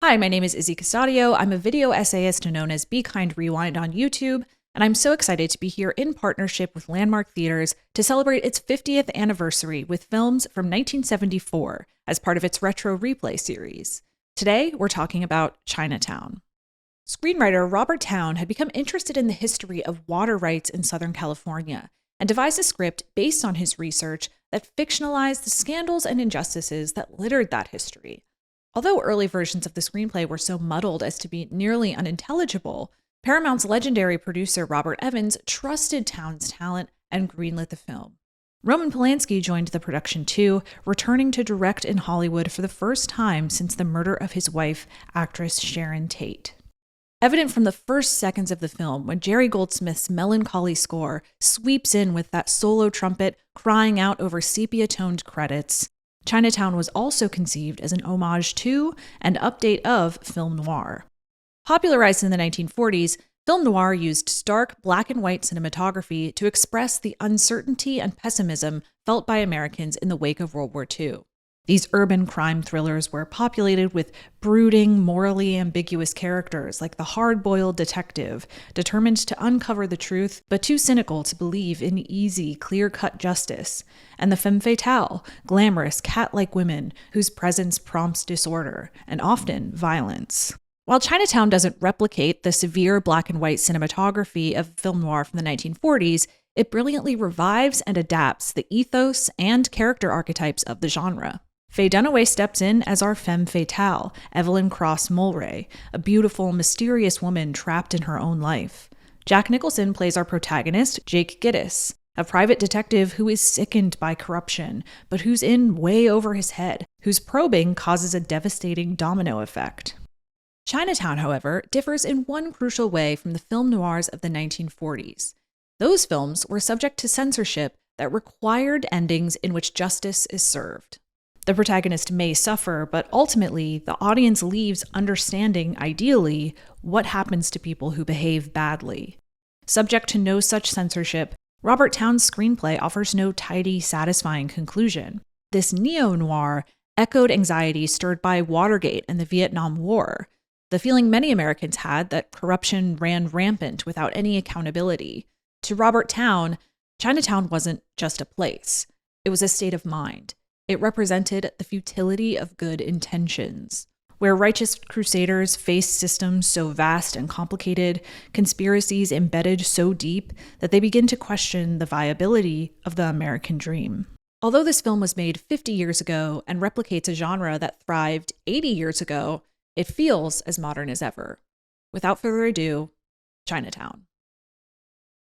Hi, my name is Izzy Custodio. I'm a video essayist known as Be Kind Rewind on YouTube, and I'm so excited to be here in partnership with Landmark Theaters to celebrate its 50th anniversary with films from 1974 as part of its Retro Replay series. Today, we're talking about Chinatown. Screenwriter Robert Towne had become interested in the history of water rights in Southern California and devised a script based on his research that fictionalized the scandals and injustices that littered that history. Although early versions of the screenplay were so muddled as to be nearly unintelligible, Paramount's legendary producer Robert Evans trusted Towne's talent and greenlit the film. Roman Polanski joined the production too, returning to direct in Hollywood for the first time since the murder of his wife, actress Sharon Tate. Evident from the first seconds of the film, when Jerry Goldsmith's melancholy score sweeps in with that solo trumpet crying out over sepia-toned credits, Chinatown was also conceived as an homage to and update of film noir. Popularized in the 1940s, film noir used stark black and white cinematography to express the uncertainty and pessimism felt by Americans in the wake of World War II. These urban crime thrillers were populated with brooding, morally ambiguous characters like the hard-boiled detective, determined to uncover the truth but too cynical to believe in easy, clear-cut justice, and the femme fatale, glamorous, cat-like women whose presence prompts disorder, and often violence. While Chinatown doesn't replicate the severe black and white cinematography of film noir from the 1940s, it brilliantly revives and adapts the ethos and character archetypes of the genre. Faye Dunaway steps in as our femme fatale, Evelyn Cross Mulray, a beautiful, mysterious woman trapped in her own life. Jack Nicholson plays our protagonist, Jake Gittes, a private detective who is sickened by corruption, but who's in way over his head, whose probing causes a devastating domino effect. Chinatown, however, differs in one crucial way from the film noirs of the 1940s. Those films were subject to censorship that required endings in which justice is served. The protagonist may suffer, but ultimately, the audience leaves understanding, ideally, what happens to people who behave badly. Subject to no such censorship, Robert Towne's screenplay offers no tidy, satisfying conclusion. This neo-noir echoed anxiety stirred by Watergate and the Vietnam War, the feeling many Americans had that corruption ran rampant without any accountability. To Robert Towne, Chinatown wasn't just a place. It was a state of mind. It represented the futility of good intentions. Where righteous crusaders faced systems so vast and complicated, conspiracies embedded so deep that they begin to question the viability of the American dream. Although this film was made 50 years ago and replicates a genre that thrived 80 years ago, it feels as modern as ever. Without further ado, Chinatown.